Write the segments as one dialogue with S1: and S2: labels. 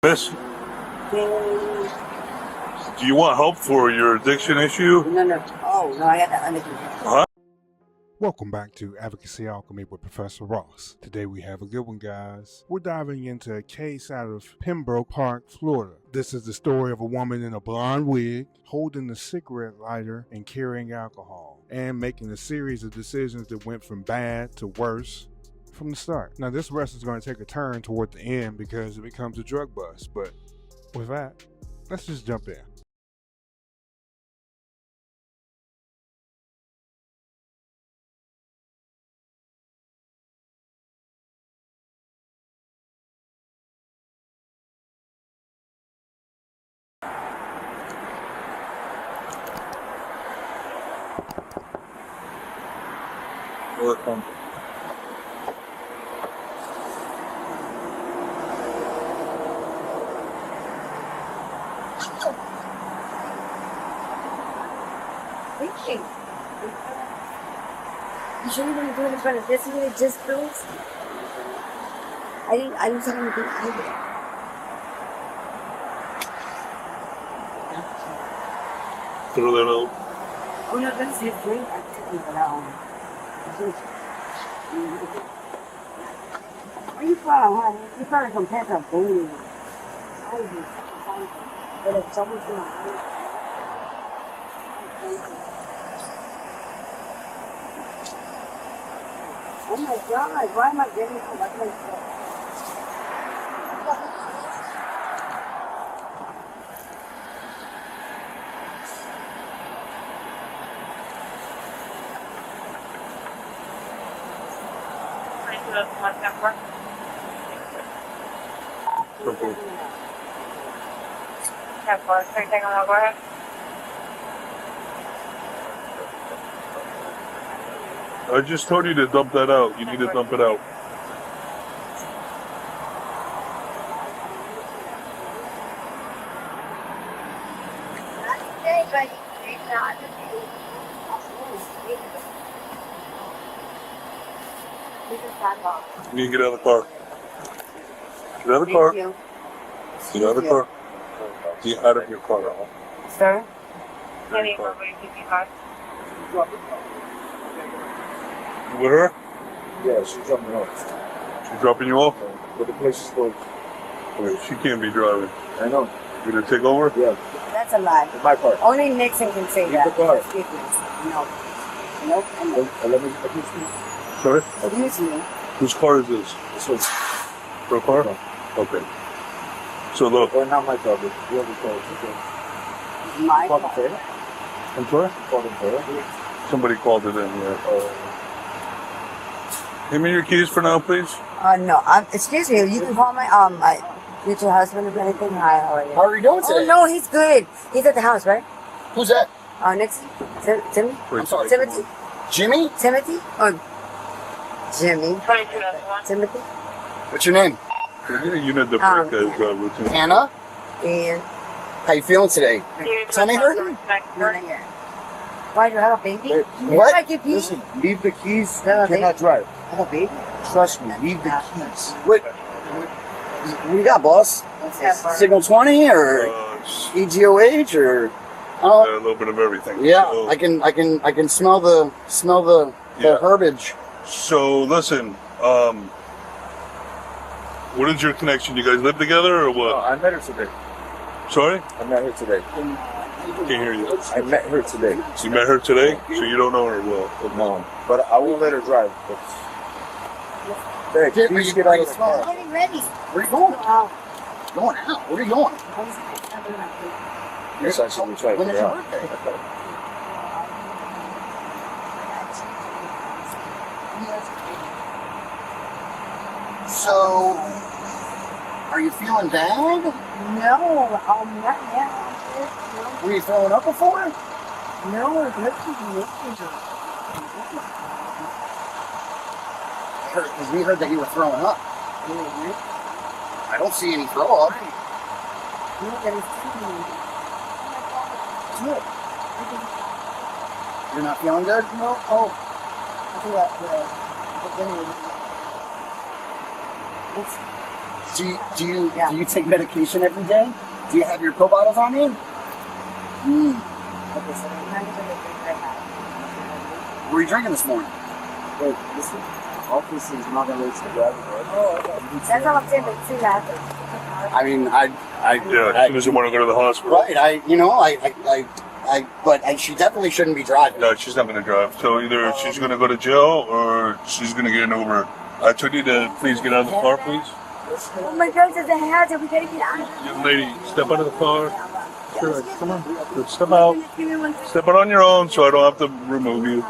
S1: Miss, do you want help for your addiction issue?
S2: No. Oh, no, I had that under control.
S1: Huh?
S3: Welcome back to Advocacy Alchemy with Professor Ross. Today we have a good one, guys. We're diving into a case out of Pembroke Park, Florida. This is the story of a woman in a blonde wig, holding a cigarette lighter and carrying alcohol, and making a series of decisions that went from bad to worse from the start. Now, this arrest is going to take a turn toward the end because it becomes a drug bust, but with that, let's just jump in.
S1: Welcome.
S2: Thank you. You sure you want to do it in front of this one? It just proves? I didn't tell him to do it either.
S1: Throw that out.
S2: Oh, no, that's his drink. I took it for that one. Where you from, honey? You probably from Pennsylvania. I was in but if someone's in my oh my God, why am I getting so much like that?
S1: I just told you to dump that out. You need to dump it out. You need to get out of the car. Get out of the car.
S2: Thank you.
S1: Get out of the car. Get out of your car.
S2: Sir?
S1: You with her?
S4: Yeah, she's dropping me off.
S1: She's dropping you off?
S4: But the place is closed.
S1: Okay, she can't be driving.
S4: I know.
S1: You gonna take over?
S4: Yeah,
S2: That's a lie.
S4: it's my car.
S2: Only Nixon can say
S4: Leave
S2: that.
S4: the car.
S2: Excuse me. No. Nope. And no.
S4: Let me excuse me.
S1: Sorry?
S2: Excuse me.
S1: Whose car is this?
S4: This one's
S1: Her car? Okay. So look,
S4: or not my car, but whoever called it.
S2: My
S4: Called
S2: car.
S4: it fair?
S1: I'm sorry?
S4: Called it fair?
S1: Somebody called it in here. Give me your keys for now, please.
S2: No. Excuse me. You can call my future husband if anything. Hi. How are you?
S4: How are you doing
S2: Oh
S4: today?
S2: no, he's good. He's at the house, right?
S4: Who's that?
S2: Nixon. Timmy.
S4: I'm sorry.
S2: Timothy.
S4: Jimmy?
S2: Timothy. Or Jimmy. Timothy.
S4: What's your name?
S1: You need to break his routine.
S4: Anna?
S2: And
S4: How you feeling today? Tummy hurting?
S2: why do you have a baby?
S4: Wait,
S2: You
S4: what?
S2: like your pee?
S4: Listen, leave the keys.
S2: No,
S4: You cannot drive.
S2: I have a baby.
S4: Trust me, leave the keys. Wait. What you got, boss?
S2: What's that for?
S4: Signal 20 or EGOH or
S1: A little bit of everything.
S4: yeah,
S1: So,
S4: I can smell the
S1: Yeah.
S4: herbage.
S1: so listen, what is your connection? You guys live together or what?
S4: I met her today.
S1: Sorry?
S4: I met her today.
S1: Can't hear you.
S4: I met her today.
S1: You met her today? So you don't know her well.
S4: No, but I won't let her drive. Hey, please get out of the car.
S2: Getting ready.
S4: Where are you going?
S2: Wow.
S4: Going out? Where are you going? Yes, I should be trying.
S2: When is your birthday?
S4: So, are you feeling bad?
S2: No, not yet. No,
S4: Were you throwing up before?
S2: no, look at me.
S4: Because we heard that you were throwing up. I don't see any throw up.
S2: No, that is
S4: Good. You're not feeling good?
S2: no. Oh, I think that the beginning.
S4: Do you take medication every day? Do you have your pill bottles on you?
S2: Okay, so I'm not gonna drink right now.
S4: What were you drinking this morning?
S5: Wait, this office is not going to drive it.
S2: Oh, okay. That's all I'm saying, but see that.
S4: I mean,
S1: Yeah, she doesn't want to go to the hospital.
S4: right. But she definitely shouldn't be driving.
S1: No, she's not going to drive. So either she's going to go to jail or she's going to get an Uber. I told you to please get out of the car, please.
S2: Oh my God, there's a hazard. We gotta get out of here.
S1: Young lady, step out of the car. Sure, come on. Step out.
S2: Give me one second.
S1: Step out on your own so I don't have to remove you.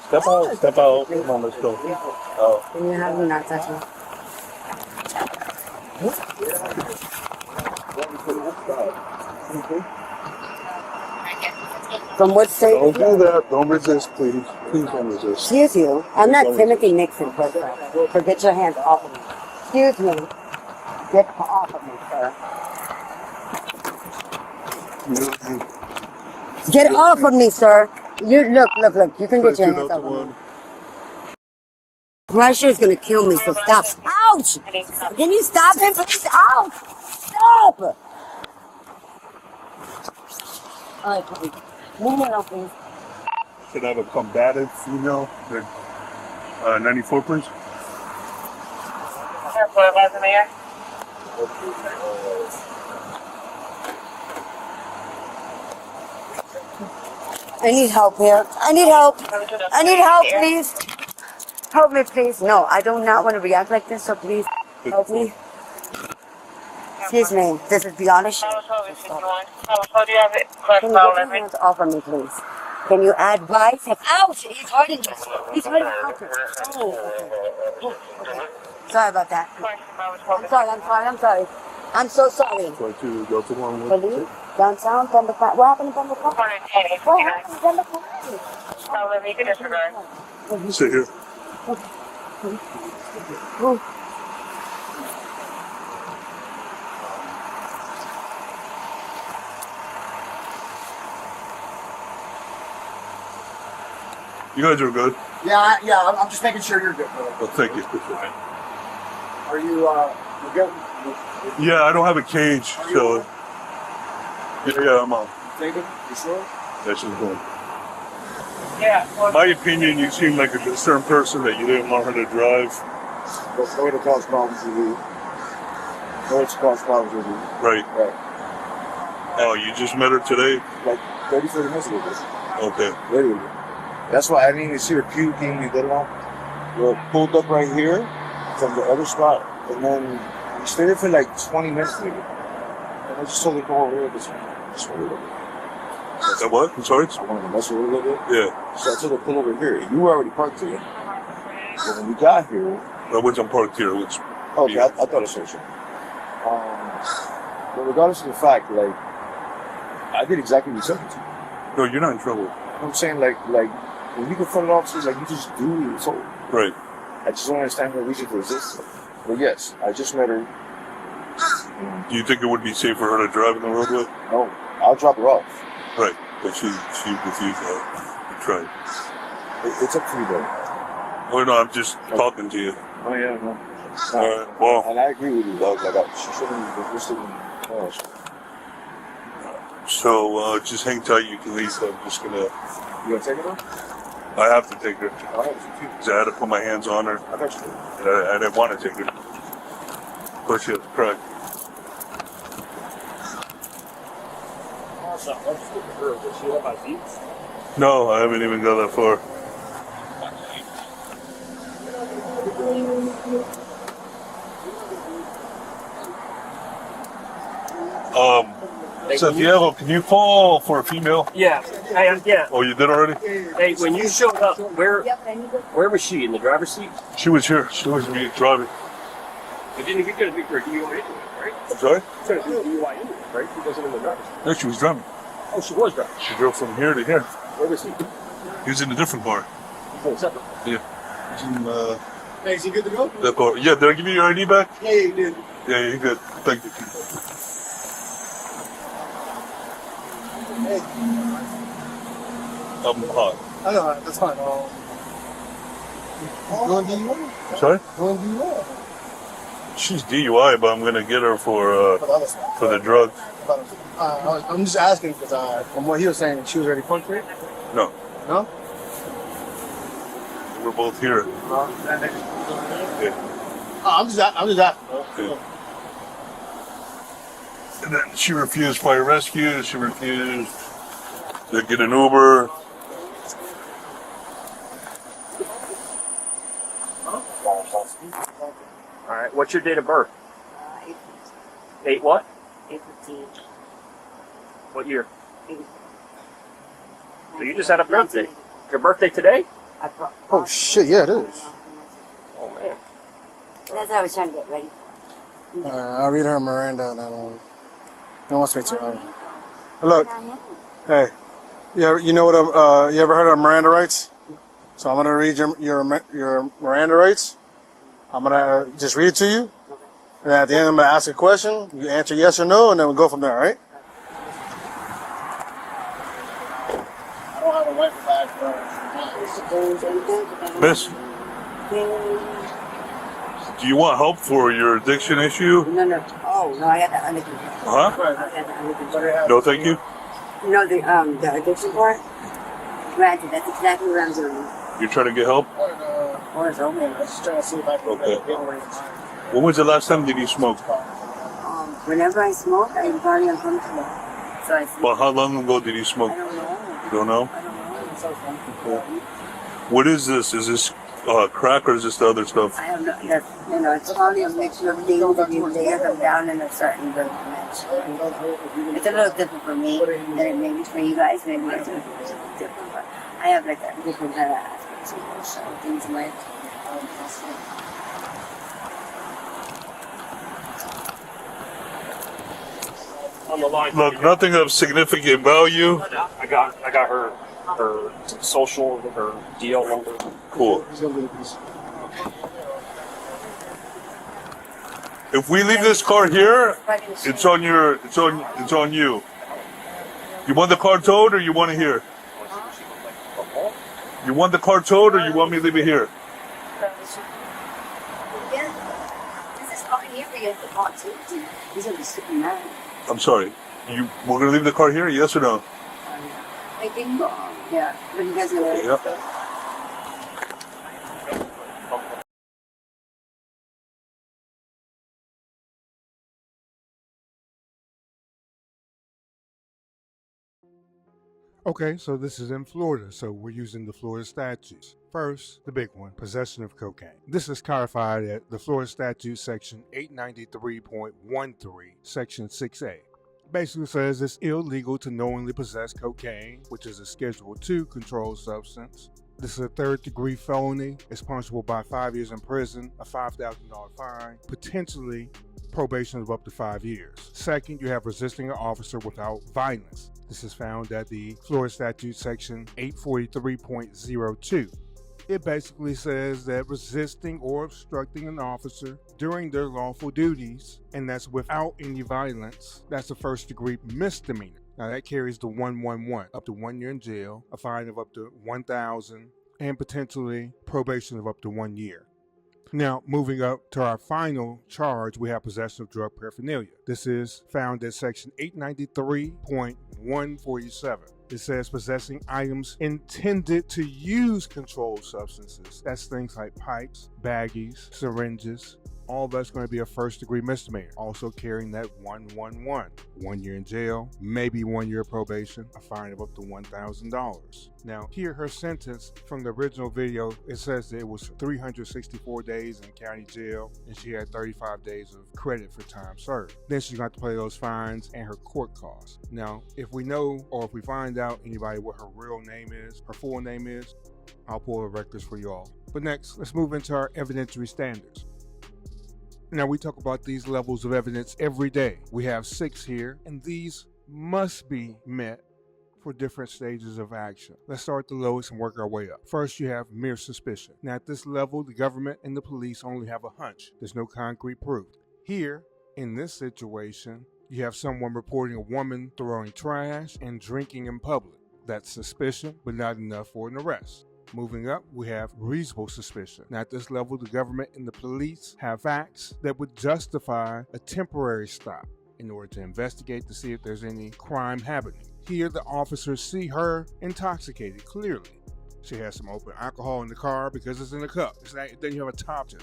S1: Step out, step out. Come on, let's go. Oh.
S2: Can you have me not touch me? From what state?
S1: Don't do that. Don't resist, please. Please don't resist.
S2: Excuse you. I'm not Timothy Nixon, first of all. So get your hands off of me. Excuse me. Get off of me, sir. Get off of me, sir. You look. You can get your hands off of me. Pressure is gonna kill me, so stop. Ouch! Can you stop him, please? Ouch! Stop! All right, please. Move me along, please.
S1: Should I have a combative female? 94, please.
S2: I need help here. I need help, please. Help me, please. No, I do not want to react like this, so please help me. Excuse me, this is beyond a shame. Can you get your hands off of me, please? Can you advise him? Ouch! He's hurting me. He's hurting me. Oh, okay. Sorry about that. I'm sorry. I'm so sorry. Police? Downtown, Pembroke Park. What happened to Pembroke Park? What happened to Pembroke Park?
S1: Sit here. You guys are good.
S4: Yeah. I'm just making sure you're good, brother.
S1: Well, thank you.
S4: Are you good?
S1: Yeah, I don't have a cage, so. Yeah, I'm on.
S4: David, you sure?
S1: That's just good. Yeah. My opinion, you seem like a concerned person that you didn't want her to drive.
S5: That's going to cause problems with you.
S1: Right. Oh, you just met her today?
S5: Like 30, 40 minutes ago.
S1: Okay.
S5: Literally. That's why I didn't even see her puking. We pulled up right here from the other spot, and then we stayed there for like 20 minutes maybe. And I just told her to go over here. Just a little bit.
S1: That what? I'm sorry?
S5: I wanted to mess with her a little bit.
S1: Yeah.
S5: So I told her to pull over here. You were already parked here. But when we got here,
S1: I went on parked here. Which,
S5: okay, I thought it was so. But regardless of the fact, like, I did exactly what you said to.
S1: No, you're not in trouble.
S5: You know what I'm saying? Like when you confront an officer, like, you just do what you're told.
S1: Right.
S5: I just don't understand her reason for resisting. But yes, I just met her.
S1: Do you think it would be safe for her to drive in the roadway?
S5: No, I'll drop her off.
S1: Right. But she refused that. You tried.
S5: It's up to you, though.
S1: Oh, no, I'm just talking to you.
S5: Oh, yeah, no.
S1: All right, well.
S5: And I agree with you, dog. Like, she shouldn't have resisted me.
S1: So, just hang tight. You can leave. I'm just going to...
S5: You gonna take her off?
S1: I have to take her.
S5: I have to too.
S1: Because I had to put my hands on her.
S5: I got you.
S1: And I didn't want to take her. But she has a crack. No, I haven't even got that far. So Diego, can you call for a female?
S6: Yeah, yeah.
S1: Oh, you did already?
S6: Hey, when you showed up, where was she? In the driver's seat?
S1: She was here. She was driving.
S6: You didn't get to be for a DUI anyway, right?
S1: I'm sorry?
S6: You're trying to do a DUI anyway, right? She wasn't in the driver's seat.
S1: No, she was driving.
S6: Oh, she was driving.
S1: She drove from here to here.
S6: Where was he?
S1: He was in a different car.
S6: Oh, separate.
S1: Yeah. He's in
S4: Hey, is he good to go?
S1: that car. Yeah, did I give you your ID back?
S4: Yeah, you did.
S1: Yeah, you're good. Thank you.
S4: Hey.
S1: I'm hot.
S4: I know, that's fine. You want to do what?
S1: Sorry?
S4: You want to do what?
S1: She's DUI, but I'm gonna get her for the drugs.
S4: I'm just asking because from what he was saying, she was already intoxicated.
S1: No,
S4: No.
S1: we're both here. Yeah.
S4: I'm just asking.
S1: Okay. And then she refused fire rescue. She refused to get an Uber.
S6: All right. What's your date of birth? 8 what?
S2: 8:15.
S6: What year? So you just had a birthday. Your birthday today?
S4: Oh shit! Yeah, it is.
S6: Oh man.
S2: That's what I was trying to get ready.
S4: I'll read her Miranda and then don't want to speak to her. Look, hey, you know what? You ever heard of Miranda rights? So I'm gonna read your Miranda rights. I'm gonna just read it to you, and at the end I'm gonna ask a question. You answer yes or no, and then we'll go from there. All right? I don't have a white flag,
S1: Miss, do you want help for your addiction issue?
S2: No. Oh, no, I had that under control.
S1: Huh?
S2: I had that under control.
S1: No, thank you.
S2: No, the addiction part? Granted, that's exactly what I'm doing.
S1: You're trying to get help?
S2: Or it's over.
S4: I'm just trying to see if I can
S1: Okay.
S4: get away.
S1: When was the last time did you smoke?
S2: Whenever I smoke, I'm very uncomfortable. So I smoke.
S1: Well, how long ago did you smoke?
S2: I don't know.
S1: You don't know?
S2: I don't know. It's so uncomfortable.
S1: What is this? Is this crack or is this the other stuff?
S2: I have no, that's, it's probably a mixture of things that you layer them down in a certain dimension. It's a little different for me than it may be for you guys. Maybe it's a little different, but I have like a different kind of aspects of things like.
S6: On the line.
S1: Look, nothing of significant value.
S6: I got her social, her deal number.
S1: Cool. If we leave this car here, it's on you. You want the car towed or you want it here? You want the car towed or you want me to leave it here?
S2: Yeah, this is all here for you to talk to. These are the super nice.
S1: I'm sorry. We're gonna leave the car here, yes or no?
S2: I think, yeah, but you guys are
S1: Yep.
S3: Okay, so this is in Florida, so we're using the Florida statutes. First, the big one, possession of cocaine. This is codified at the Florida statute section 893.13, section 6A. Basically says it's illegal to knowingly possess cocaine, which is a Schedule II controlled substance. This is a third-degree felony. It's punishable by 5 years in prison, a $5,000 fine, potentially probation of up to 5 years. Second, you have resisting an officer without violence. This is found at the Florida Statute Section 843.02. It basically says that resisting or obstructing an officer during their lawful duties, and that's without any violence, that's a first-degree misdemeanor. Now that carries the 111, up to 1 year in jail, a fine of up to $1,000, and potentially probation of up to 1 year. Now, moving up to our final charge, we have possession of drug paraphernalia. This is found at section 893.147. It says possessing items intended to use controlled substances. That's things like pipes, baggies, syringes. All that's going to be a first-degree misdemeanor. Also carrying that 111. 1 year in jail, maybe 1 year probation, a fine of up to $1,000. Now, here her sentence from the original video, it says that it was 364 days in county jail, and she had 35 days of credit for time served. Then she's going to have to pay those fines and her court costs. Now, if we know or if we find out anybody what her real name is, her full name is, I'll pull the records for you all. But next, let's move into our evidentiary standards. Now, we talk about these levels of evidence every day. We have 6 here, and these must be met for different stages of action. Let's start at the lowest and work our way up. First, you have mere suspicion. Now, at this level, the government and the police only have a hunch. There's no concrete proof. Here, in this situation, you have someone reporting a woman throwing trash and drinking in public. That's suspicion, but not enough for an arrest. Moving up, we have reasonable suspicion. Now, at this level, the government and the police have facts that would justify a temporary stop in order to investigate to see if there's any crime happening. Here, the officers see her intoxicated, clearly. She has some open alcohol in the car because it's in a cup. It doesn't have a top to it.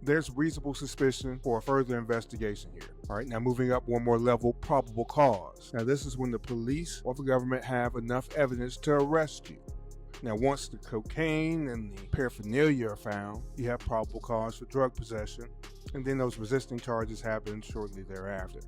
S3: There's reasonable suspicion for a further investigation here. All right, now moving up one more level, probable cause. Now, this is when the police or the government have enough evidence to arrest you. Now, once the cocaine and the paraphernalia are found, you have probable cause for drug possession, and then those resisting charges happen shortly thereafter.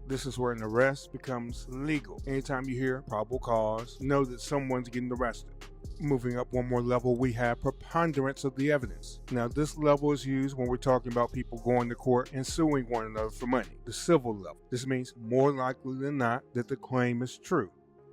S3: This is where an arrest becomes legal. Anytime you hear probable cause, know that someone's getting arrested. Moving up one more level, we have preponderance of the evidence. Now, this level is used when we're talking about people going to court and suing one another for money. The civil level. This means more likely than not that the claim is true.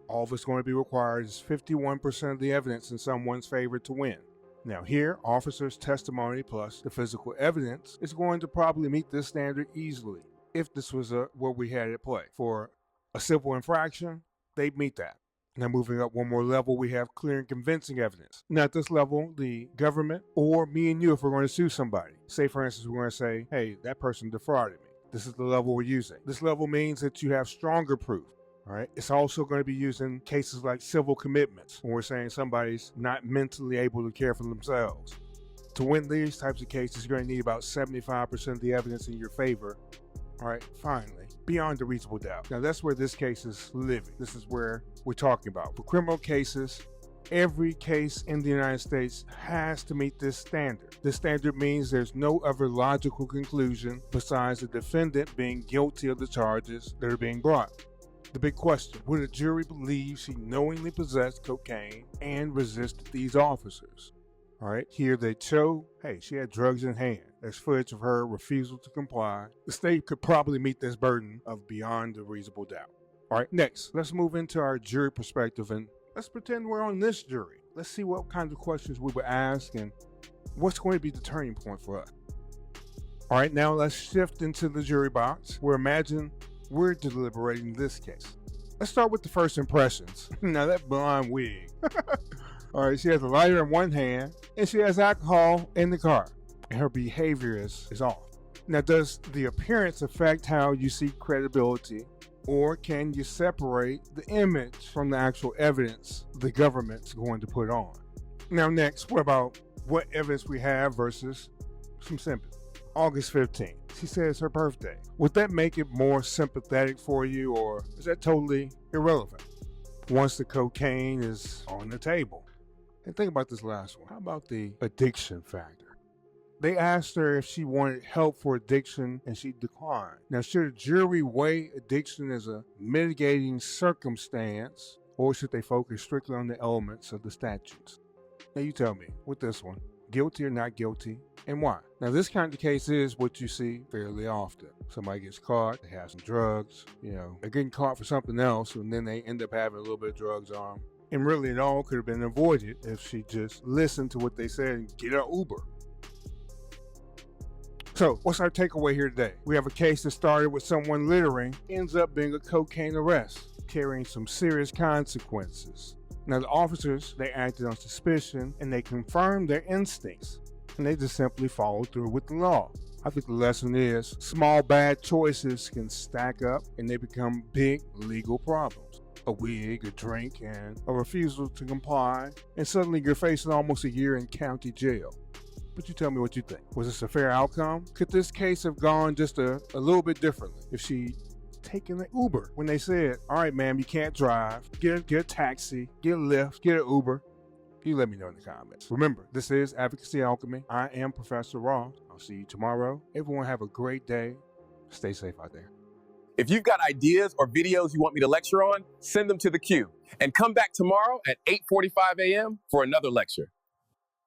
S3: All that's going to be required is 51% of the evidence in someone's favor to win. Now here, officers' testimony plus the physical evidence is going to probably meet this standard easily. If this was what we had at play. For a civil infraction, they'd meet that. Now moving up one more level, we have clear and convincing evidence. Now at this level, the government or me and you, if we're going to sue somebody, say for instance, we're going to say, hey, that person defrauded me. This is the level we're using. This level means that you have stronger proof. All right. It's also going to be used in cases like civil commitments when we're saying somebody's not mentally able to care for themselves. To win these types of cases, you're going to need about 75% of the evidence in your favor. All right. Finally, beyond a reasonable doubt. Now that's where this case is living. This is where we're talking about. For criminal cases, every case in the United States has to meet this standard. This standard means there's no other logical conclusion besides the defendant being guilty of the charges that are being brought. The big question, would a jury believe she knowingly possessed cocaine and resisted these officers? All right, here they show, hey, she had drugs in hand. There's footage of her refusal to comply. The state could probably meet this burden of beyond a reasonable doubt. All right, next, let's move into our jury perspective and let's pretend we're on this jury. Let's see what kind of questions we would ask and what's going to be the turning point for us. All right, now let's shift into the jury box where imagine we're deliberating this case. Let's start with the first impressions. Now that blonde wig. All right, she has a lighter in one hand and she has alcohol in the car and her behavior is off. Now, does the appearance affect how you see credibility, or can you separate the image from the actual evidence the government's going to put on? Now next, what about what evidence we have versus some sympathy? August 15th. She says her birthday. Would that make it more sympathetic for you, or is that totally irrelevant once the cocaine is on the table? And think about this last one. How about the addiction factor? They asked her if she wanted help for addiction and she declined. Now, should a jury weigh addiction as a mitigating circumstance, or should they focus strictly on the elements of the statutes? Now you tell me with this one. Guilty or not guilty, and why? Now this kind of case is what you see fairly often. Somebody gets caught, they have some drugs, they're getting caught for something else, and then they end up having a little bit of drugs on them. And really it all could have been avoided if she just listened to what they said and get an Uber. So what's our takeaway here today? We have a case that started with someone littering, ends up being a cocaine arrest, carrying some serious consequences. Now the officers, they acted on suspicion and they confirmed their instincts and they just simply followed through with the law. I think the lesson is small bad choices can stack up and they become big legal problems. A wig, a drink, and a refusal to comply, and suddenly you're facing almost a year in county jail. But you tell me what you think. Was this a fair outcome? Could this case have gone just a little bit differently if she taken an Uber when they said, all right, ma'am, you can't drive, get a taxi, get a Lyft, get an Uber? You let me know in the comments. Remember, this is Advocacy Alchemy. I am Professor Ross. I'll see you tomorrow. Everyone have a great day. Stay safe out there.
S7: If you've got ideas or videos you want me to lecture on, send them to the queue and come back tomorrow at 8:45 a.m. for another lecture.